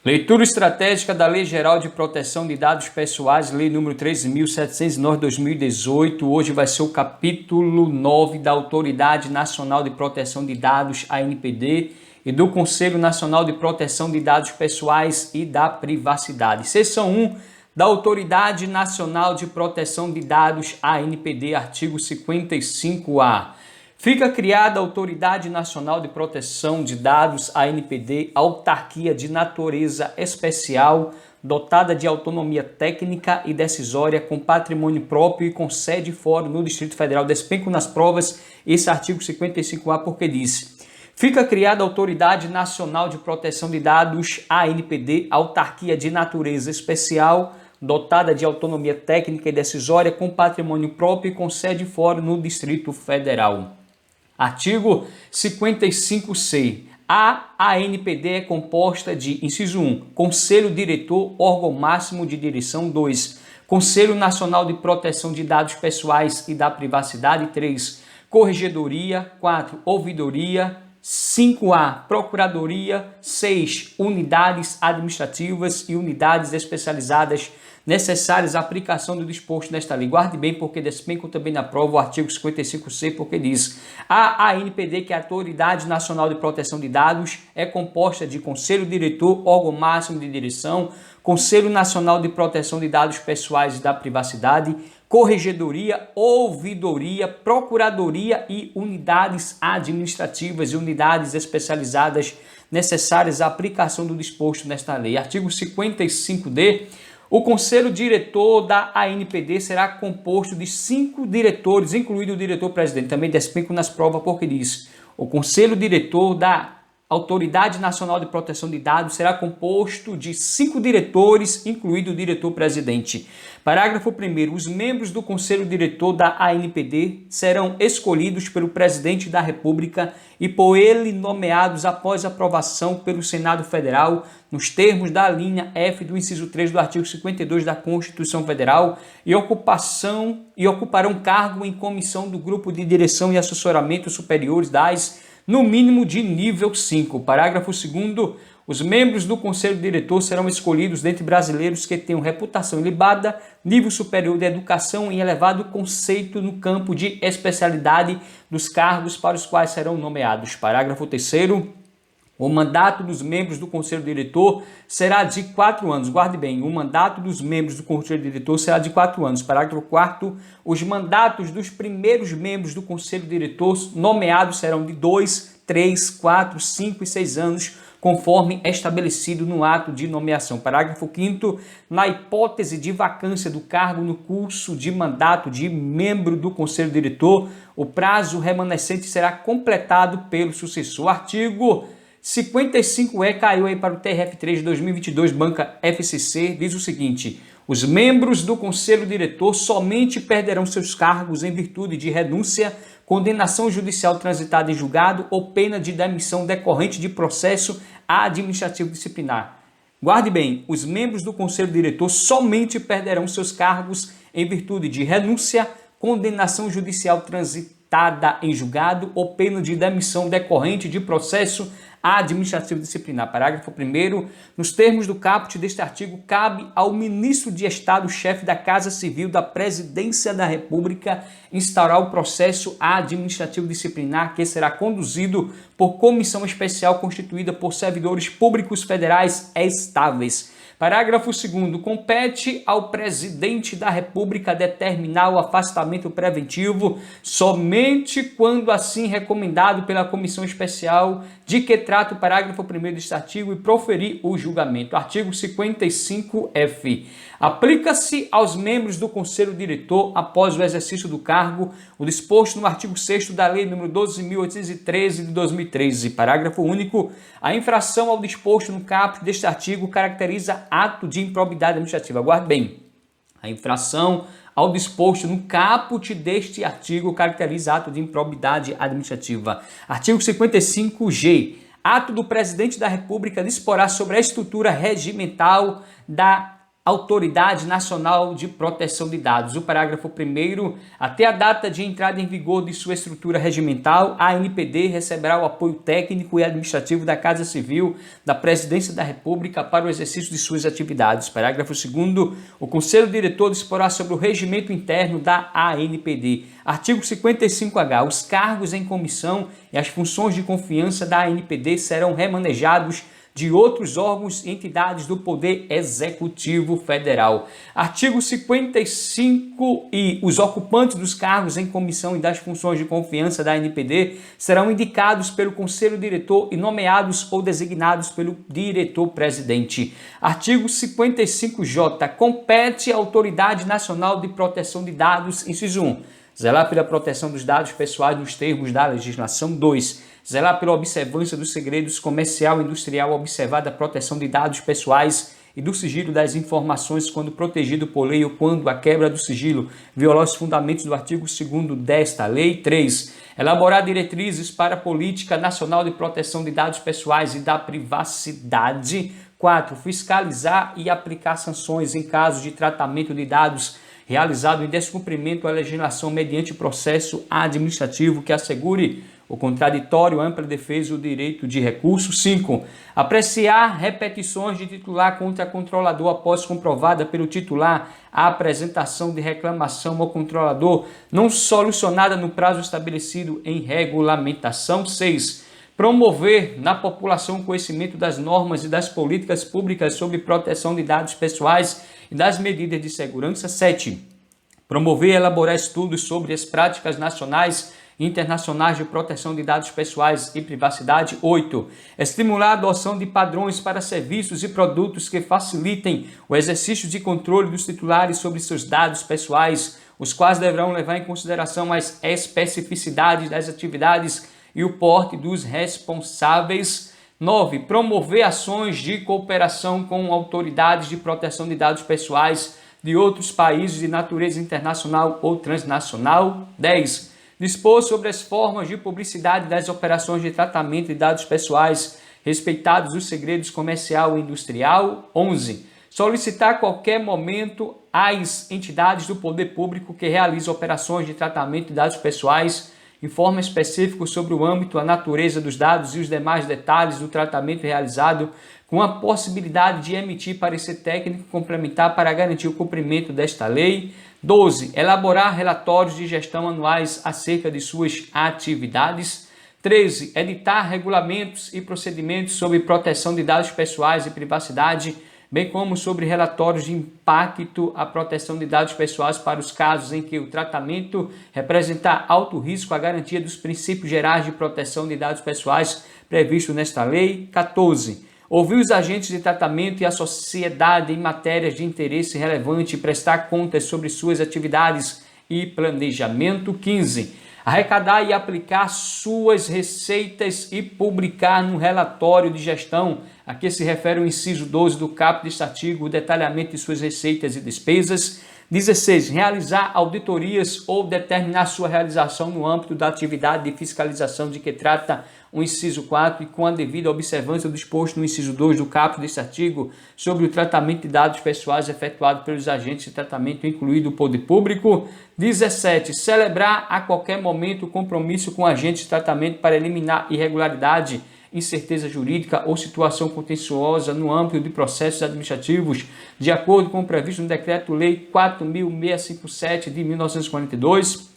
Leitura estratégica da Lei Geral de Proteção de Dados Pessoais, Lei número 13.709/2018. Hoje vai ser o capítulo 9 da Autoridade Nacional de Proteção de Dados, ANPD, e do Conselho Nacional de Proteção de Dados Pessoais e da Privacidade. Seção 1 da Autoridade Nacional de Proteção de Dados, ANPD, artigo 55A. Fica criada a Autoridade Nacional de Proteção de Dados, ANPD, autarquia de natureza especial, dotada de autonomia técnica e decisória, com patrimônio próprio e com sede fora no Distrito Federal. Despenco nas provas esse artigo 55A porque diz: fica criada a Autoridade Nacional de Proteção de Dados, ANPD, autarquia de natureza especial, dotada de autonomia técnica e decisória, com patrimônio próprio e com sede fora no Distrito Federal. Artigo 55C. A ANPD é composta de, inciso 1, Conselho Diretor, órgão máximo de direção. 2, Conselho Nacional de Proteção de Dados Pessoais e da Privacidade. 3, Corregedoria. 4, Ouvidoria. 5A, Procuradoria. 6, Unidades administrativas e unidades especializadas necessárias à aplicação do disposto nesta lei. Guarde bem, porque despenco também na prova o artigo 55C, porque diz: a ANPD, que é a Autoridade Nacional de Proteção de Dados, é composta de Conselho Diretor, órgão máximo de direção, Conselho Nacional de Proteção de Dados Pessoais e da Privacidade, Corregedoria, Ouvidoria, Procuradoria e unidades administrativas e unidades especializadas necessárias à aplicação do disposto nesta lei. Artigo 55D. O Conselho Diretor da ANPD será composto de 5 diretores, incluído o diretor-presidente. Também despenco nas provas porque diz: o Conselho Diretor da Autoridade Nacional de Proteção de Dados será composto de 5 diretores, incluído o diretor-presidente. Parágrafo 1º. Os membros do Conselho Diretor da ANPD serão escolhidos pelo Presidente da República e por ele nomeados após aprovação pelo Senado Federal, nos termos da linha F do inciso 3 do artigo 52 da Constituição Federal, e ocuparão cargo em comissão do Grupo de Direção e Assessoramento Superiores das, no mínimo de nível 5. Parágrafo 2º. Os membros do Conselho Diretor serão escolhidos dentre brasileiros que tenham reputação ilibada, nível superior de educação e elevado conceito no campo de especialidade dos cargos para os quais serão nomeados. Parágrafo 3º. O mandato dos membros do Conselho Diretor será de 4 anos. Guarde bem, o mandato dos membros do Conselho Diretor será de 4 anos. Parágrafo 4º. Os mandatos dos primeiros membros do Conselho Diretor nomeados serão de 2, 3, 4, 5 e 6 anos, conforme estabelecido no ato de nomeação. Parágrafo 5º. Na hipótese de vacância do cargo no curso de mandato de membro do Conselho Diretor, o prazo remanescente será completado pelo sucessor. Artigo 55E caiu aí para o TRF3 de 2022, banca FCC, diz o seguinte: os membros do Conselho Diretor somente perderão seus cargos em virtude de renúncia, condenação judicial transitada em julgado ou pena de demissão decorrente de processo administrativo disciplinar. Guarde bem, os membros do Conselho Diretor somente perderão seus cargos em virtude de renúncia, condenação judicial transitada em julgado ou pena de demissão decorrente de processo administrativo disciplinar. Parágrafo 1º. Nos termos do caput deste artigo, cabe ao ministro de Estado, chefe da Casa Civil da Presidência da República, instaurar o processo administrativo disciplinar, que será conduzido por comissão especial constituída por servidores públicos federais estáveis. Parágrafo 2º. Compete ao Presidente da República determinar o afastamento preventivo somente quando assim recomendado pela comissão especial de que trata o parágrafo 1º deste artigo e proferir o julgamento. Artigo 55F. Aplica-se aos membros do Conselho Diretor, após o exercício do cargo, o disposto no artigo 6º da Lei nº 12.813 de 2013. Parágrafo único. A infração ao disposto no caput deste artigo caracteriza ato de improbidade administrativa. Guarde bem, a infração ao disposto no caput deste artigo caracteriza ato de improbidade administrativa. Artigo 55G. Ato do Presidente da República disporá sobre a estrutura regimental da Autoridade Nacional de Proteção de Dados. O parágrafo 1º, até a data de entrada em vigor de sua estrutura regimental, a ANPD receberá o apoio técnico e administrativo da Casa Civil da Presidência da República para o exercício de suas atividades. Parágrafo 2º, o Conselho Diretor disporá sobre o regimento interno da ANPD. Artigo 55H. Os cargos em comissão e as funções de confiança da ANPD serão remanejados de outros órgãos e entidades do Poder Executivo Federal. Artigo 55 e os ocupantes dos cargos em comissão e das funções de confiança da ANPD serão indicados pelo Conselho Diretor e nomeados ou designados pelo diretor-presidente. Artigo 55J. Compete à Autoridade Nacional de Proteção de Dados, inciso 1, zelar pela proteção dos dados pessoais nos termos da legislação. 2. Zelar pela observância dos segredos comercial e industrial, observada a proteção de dados pessoais e do sigilo das informações quando protegido por lei ou quando a quebra do sigilo violar os fundamentos do artigo 2º desta lei. 3. Elaborar diretrizes para a Política Nacional de Proteção de Dados Pessoais e da Privacidade. 4. Fiscalizar e aplicar sanções em caso de tratamento de dados realizado em descumprimento à legislação mediante processo administrativo que assegure o contraditório, ampla defesa e o direito de recurso. 5. Apreciar repetições de titular contra controlador após comprovada pelo titular a apresentação de reclamação ao controlador não solucionada no prazo estabelecido em regulamentação. 6. Promover na população o conhecimento das normas e das políticas públicas sobre proteção de dados pessoais e das medidas de segurança. 7. Promover e elaborar estudos sobre as práticas nacionais internacionais de proteção de dados pessoais e privacidade. 8. Estimular a adoção de padrões para serviços e produtos que facilitem o exercício de controle dos titulares sobre seus dados pessoais, os quais deverão levar em consideração as especificidades das atividades e o porte dos responsáveis. 9. Promover ações de cooperação com autoridades de proteção de dados pessoais de outros países de natureza internacional ou transnacional. 10. Dispor sobre as formas de publicidade das operações de tratamento de dados pessoais, respeitados os segredos comercial e industrial. 11. Solicitar a qualquer momento às entidades do poder público que realizam operações de tratamento de dados pessoais informe específico sobre o âmbito, a natureza dos dados e os demais detalhes do tratamento realizado, com a possibilidade de emitir parecer técnico complementar para garantir o cumprimento desta lei. 12. Elaborar relatórios de gestão anuais acerca de suas atividades. 13. Editar regulamentos e procedimentos sobre proteção de dados pessoais e privacidade, bem como sobre relatórios de impacto à proteção de dados pessoais para os casos em que o tratamento representar alto risco à garantia dos princípios gerais de proteção de dados pessoais previstos nesta lei. 14. Ouvir os agentes de tratamento e a sociedade em matérias de interesse relevante e prestar contas sobre suas atividades e planejamento. 15. Arrecadar e aplicar suas receitas e publicar no relatório de gestão a que se refere o inciso 12 do caput deste artigo o detalhamento de suas receitas e despesas. 16. Realizar auditorias ou determinar sua realização no âmbito da atividade de fiscalização de que trata o inciso 4 e com a devida observância do disposto no inciso 2 do caput deste artigo sobre o tratamento de dados pessoais efetuado pelos agentes de tratamento, incluído o poder público. 17. Celebrar a qualquer momento o compromisso com agentes de tratamento para eliminar irregularidade, incerteza jurídica ou situação contenciosa no âmbito de processos administrativos, de acordo com o previsto no Decreto-Lei 4.657 de 1942.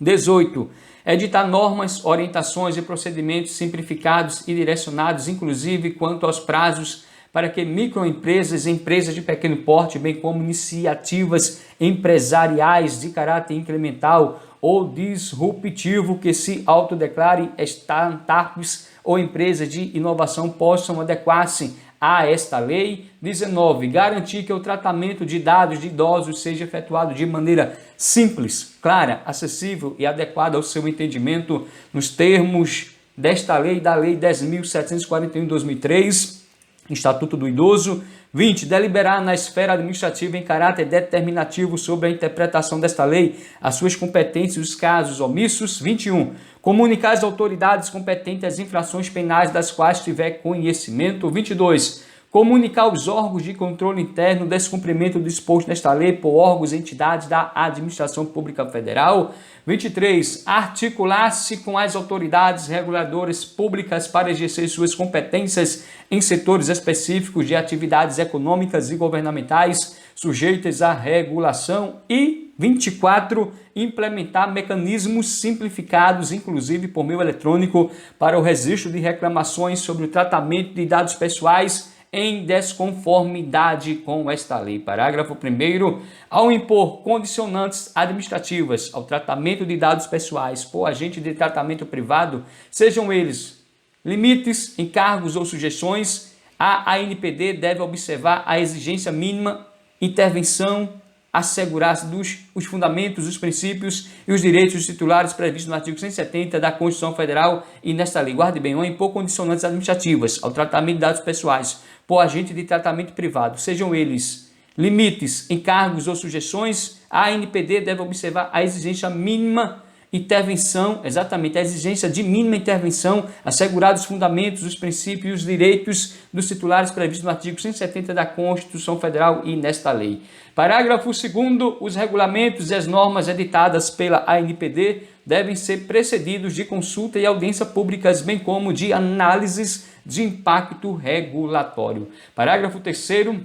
18. Editar normas, orientações e procedimentos simplificados e direcionados, inclusive quanto aos prazos, para que microempresas e empresas de pequeno porte, bem como iniciativas empresariais de caráter incremental ou disruptivo que se autodeclarem startups ou empresas de inovação possam adequar-se a esta lei. 19. Garantir que o tratamento de dados de idosos seja efetuado de maneira simples, clara, acessível e adequada ao seu entendimento nos termos desta lei, da Lei 10.741 de 2003, Estatuto do Idoso. 20. Deliberar na esfera administrativa em caráter determinativo sobre a interpretação desta lei, as suas competências e os casos omissos. 21. Comunicar às autoridades competentes as infrações penais das quais tiver conhecimento. 22. comunicar aos órgãos de controle interno o descumprimento do disposto nesta lei por órgãos e entidades da administração pública federal. 23. Articular-se com as autoridades reguladoras públicas para exercer suas competências em setores específicos de atividades econômicas e governamentais sujeitas à regulação. E 24. Implementar mecanismos simplificados, inclusive por meio eletrônico, para o registro de reclamações sobre o tratamento de dados pessoais em desconformidade com esta lei. Parágrafo 1º. Ao impor condicionantes administrativas ao tratamento de dados pessoais por agente de tratamento privado, sejam eles limites, encargos ou sugestões, a ANPD deve observar a exigência mínima, intervenção, assegurar-se os fundamentos, os princípios e os direitos dos titulares previstos no artigo 170 da Constituição Federal e nesta lei. Guarde bem, ao impor condicionantes administrativas ao tratamento de dados pessoais por agente de tratamento privado, sejam eles limites, encargos ou sugestões, a ANPD deve observar a exigência mínima intervenção, exatamente, a exigência de mínima intervenção, assegurar os fundamentos, os princípios e os direitos dos titulares previstos no artigo 170 da Constituição Federal e nesta lei. Parágrafo 2º. Os regulamentos e as normas editadas pela ANPD devem ser precedidos de consulta e audiência públicas, bem como de análises de impacto regulatório. Parágrafo 3º.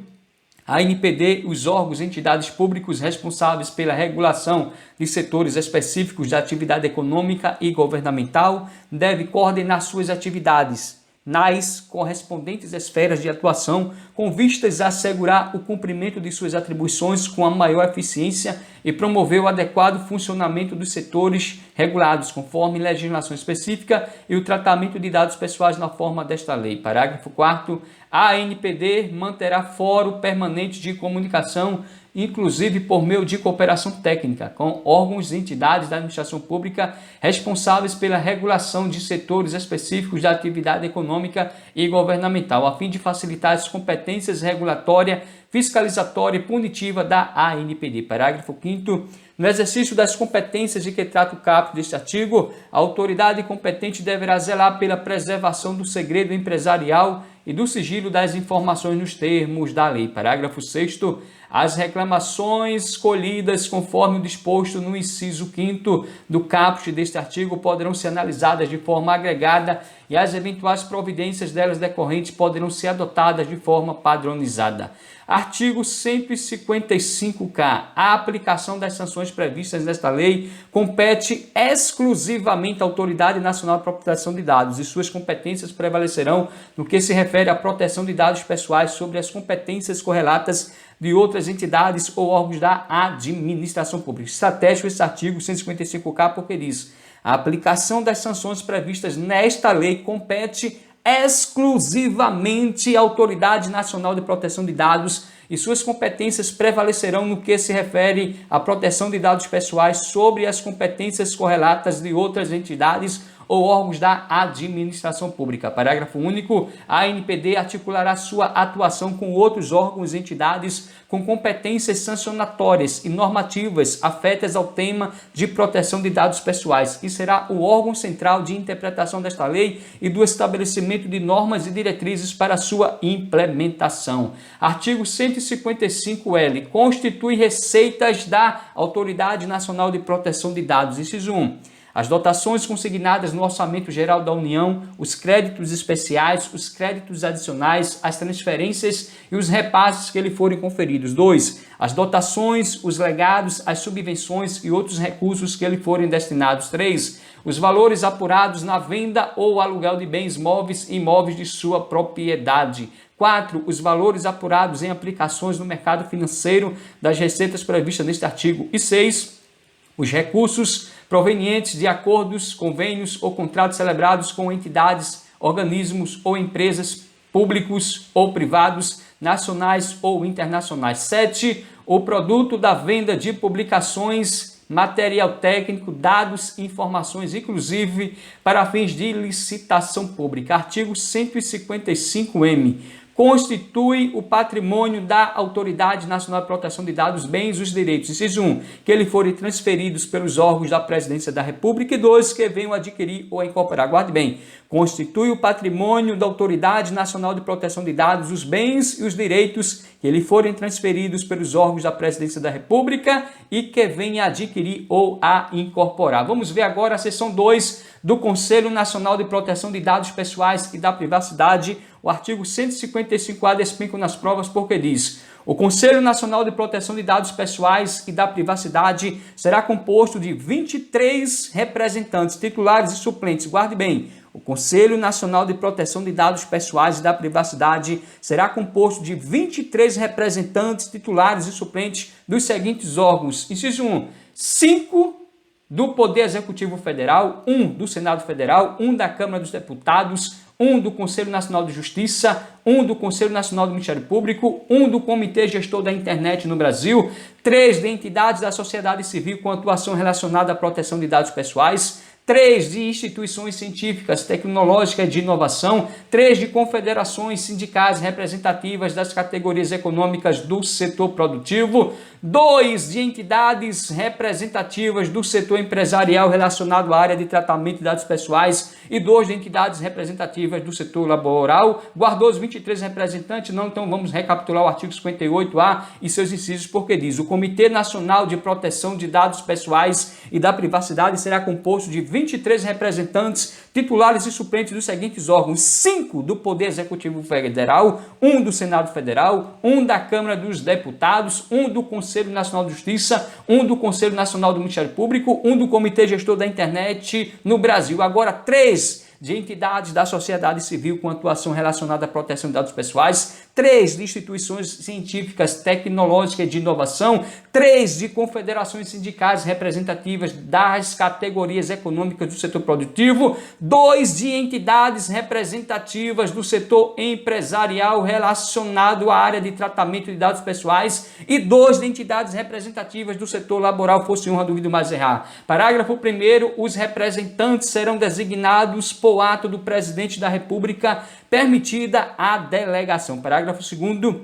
A ANPD, os órgãos e entidades públicos responsáveis pela regulação de setores específicos de atividade econômica e governamental devem coordenar suas atividades nas correspondentes esferas de atuação, com vistas a assegurar o cumprimento de suas atribuições com a maior eficiência e promover o adequado funcionamento dos setores regulados, conforme legislação específica, e o tratamento de dados pessoais na forma desta lei. Parágrafo 4º. A ANPD manterá fórum permanente de comunicação, inclusive por meio de cooperação técnica, com órgãos e entidades da administração pública responsáveis pela regulação de setores específicos da atividade econômica e governamental, a fim de facilitar as competências regulatória, fiscalizatória e punitiva da ANPD. Parágrafo 5º. No exercício das competências de que trata o caput deste artigo, a autoridade competente deverá zelar pela preservação do segredo empresarial e do sigilo das informações nos termos da lei. Parágrafo 6º. As reclamações colhidas conforme o disposto no inciso 5º do caput deste artigo poderão ser analisadas de forma agregada e as eventuais providências delas decorrentes poderão ser adotadas de forma padronizada. Artigo 155-K. A aplicação das sanções previstas nesta lei compete exclusivamente à Autoridade Nacional de Proteção de Dados e suas competências prevalecerão no que se refere à proteção de dados pessoais sobre as competências correlatas de outras entidades ou órgãos da administração pública. Estratégico esse artigo 155-K porque diz: a aplicação das sanções previstas nesta lei compete exclusivamente à Autoridade Nacional de Proteção de Dados e suas competências prevalecerão no que se refere à proteção de dados pessoais sobre as competências correlatas de outras entidades ou órgãos da administração pública. Parágrafo único. A ANPD articulará sua atuação com outros órgãos e entidades com competências sancionatórias e normativas afetas ao tema de proteção de dados pessoais e será o órgão central de interpretação desta lei e do estabelecimento de normas e diretrizes para sua implementação. Artigo 155-L. Constitui receitas da Autoridade Nacional de Proteção de Dados. Inciso 1. As dotações consignadas no Orçamento Geral da União, os créditos especiais, os créditos adicionais, as transferências e os repasses que lhe forem conferidos. 2. As dotações, os legados, as subvenções e outros recursos que lhe forem destinados. 3. Os valores apurados na venda ou aluguel de bens móveis e imóveis de sua propriedade. 4. Os valores apurados em aplicações no mercado financeiro das receitas previstas neste artigo. E 6. Os recursos provenientes de acordos, convênios ou contratos celebrados com entidades, organismos ou empresas públicos ou privados, nacionais ou internacionais. 7. O produto da venda de publicações, material técnico, dados e informações, inclusive para fins de licitação pública. Artigo 155-M. constitui o patrimônio da Autoridade Nacional de Proteção de Dados, bens e os direitos. Inciso 1, que eles forem transferidos pelos órgãos da Presidência da República. E 2, que venham adquirir ou incorporar. Guarde bem, constitui o patrimônio da Autoridade Nacional de Proteção de Dados, os bens e os direitos que eles forem transferidos pelos órgãos da Presidência da República e que venha adquirir ou a incorporar. Vamos ver agora a seção 2 do Conselho Nacional de Proteção de Dados Pessoais e da Privacidade. O artigo 155A despenca nas provas porque diz: o Conselho Nacional de Proteção de Dados Pessoais e da Privacidade será composto de 23 representantes, titulares e suplentes. Guarde bem, o Conselho Nacional de Proteção de Dados Pessoais e da Privacidade será composto de 23 representantes, titulares e suplentes dos seguintes órgãos. Inciso 1, 5 do Poder Executivo Federal, 1 do Senado Federal, 1 da Câmara dos Deputados, 1 do Conselho Nacional de Justiça, 1 do Conselho Nacional do Ministério Público, 1 do Comitê Gestor da Internet no Brasil, 3 de entidades da sociedade civil com atuação relacionada à proteção de dados pessoais, 3 de instituições científicas, tecnológicas e de inovação, 3 de confederações sindicais representativas das categorias econômicas do setor produtivo, 2 de entidades representativas do setor empresarial relacionado à área de tratamento de dados pessoais e 2 de entidades representativas do setor laboral. Guardou os 23 representantes? Não, então vamos recapitular o artigo 58A e seus incisos, porque diz: o Comitê Nacional de Proteção de Dados Pessoais e da Privacidade será composto de 23 representantes, titulares e suplentes dos seguintes órgãos: 5 do Poder Executivo Federal, 1 do Senado Federal, 1 da Câmara dos Deputados, 1 do Conselho Nacional de Justiça, 1 do Conselho Nacional do Ministério Público, 1 do Comitê Gestor da Internet no Brasil. Agora, 3 de entidades da sociedade civil com atuação relacionada à proteção de dados pessoais, 3 de instituições científicas, tecnológicas e de inovação, 3 de confederações sindicais representativas das categorias econômicas do setor produtivo, 2 de entidades representativas do setor empresarial relacionado à área de tratamento de dados pessoais e 2 de entidades representativas do setor laboral, fosse honra, duvido mais errar. Parágrafo 1º, os representantes serão designados por ato do Presidente da República, permitida a delegação. Parágrafo 2º,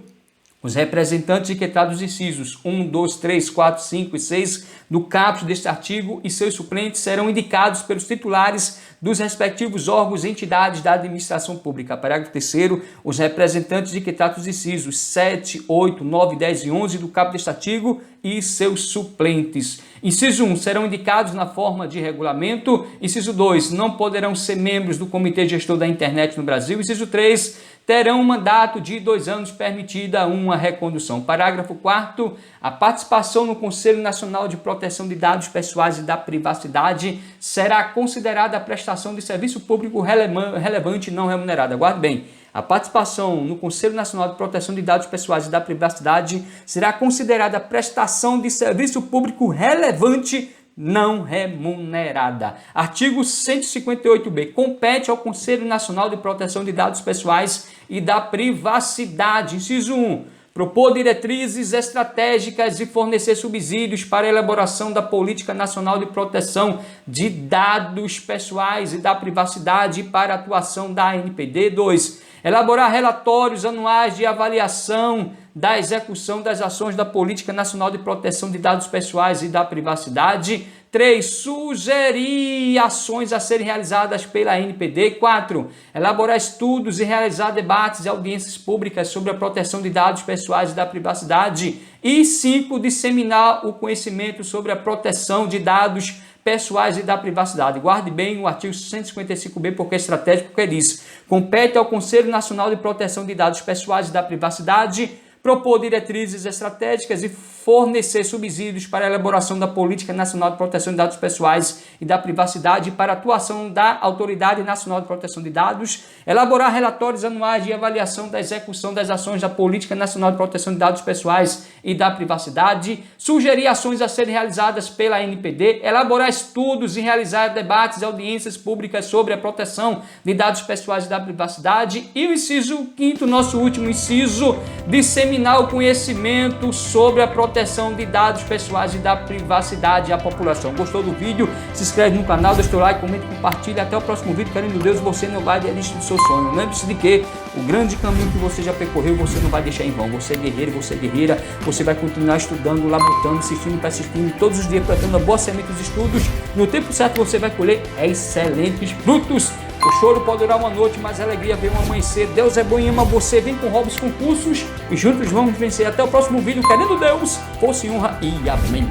os representantes equitados incisos 1, 2, 3, 4, 5 e 6 do caput deste artigo e seus suplentes serão indicados pelos titulares dos respectivos órgãos e entidades da administração pública. Parágrafo 3º, os representantes equitados incisos 7, 8, 9, 10 e 11 do caput deste artigo e seus suplentes. Inciso 1, serão indicados na forma de regulamento. Inciso 2, não poderão ser membros do Comitê Gestor da Internet no Brasil. Inciso 3, terão um mandato de 2 anos, permitida uma recondução. Parágrafo 4º, a participação no Conselho Nacional de Proteção de Dados Pessoais e da Privacidade será considerada a prestação de serviço público relevante e não remunerada. Guarde bem, a participação no Conselho Nacional de Proteção de Dados Pessoais e da Privacidade será considerada prestação de serviço público relevante não remunerada. Artigo 158b. Compete ao Conselho Nacional de Proteção de Dados Pessoais e da Privacidade, inciso 1, propor diretrizes estratégicas e fornecer subsídios para a elaboração da Política Nacional de Proteção de Dados Pessoais e da Privacidade e para a atuação da ANPD. 2. Elaborar relatórios anuais de avaliação da execução das ações da Política Nacional de Proteção de Dados Pessoais e da Privacidade. 3. Sugerir ações a serem realizadas pela ANPD. 4. Elaborar estudos e realizar debates e audiências públicas sobre a proteção de dados pessoais e da privacidade. E 5. Disseminar o conhecimento sobre a proteção de dados pessoais e da privacidade. Guarde bem o artigo 155b, porque é estratégico, porque diz: compete ao Conselho Nacional de Proteção de Dados Pessoais e da Privacidade propor diretrizes estratégicas e fornecer subsídios para a elaboração da Política Nacional de Proteção de Dados Pessoais e da Privacidade e para a atuação da Autoridade Nacional de Proteção de Dados, elaborar relatórios anuais de avaliação da execução das ações da Política Nacional de Proteção de Dados Pessoais e da Privacidade, sugerir ações a serem realizadas pela ANPD, elaborar estudos e realizar debates e audiências públicas sobre a proteção de dados pessoais e da privacidade. E o inciso 5º, nosso último inciso, disseminar disseminar o conhecimento sobre a proteção de dados pessoais e da privacidade à população. Gostou do vídeo? Se inscreve no canal, deixa o like, comenta, compartilha. Até o próximo vídeo. Querendo Deus, você não vai desistir do seu sonho. Lembre-se de que o grande caminho que você já percorreu, você não vai deixar em vão. Você é guerreiro, você é guerreira. Você vai continuar estudando, labutando, assistindo, persistindo todos os dias, plantando uma boa semente dos estudos. No tempo certo você vai colher excelentes frutos. O choro pode durar uma noite, mas a alegria vem um amanhecer. Deus é bom e ama você. Vem com Robson Concursos e juntos vamos vencer. Até o próximo vídeo. Querendo Deus, força e honra e amém.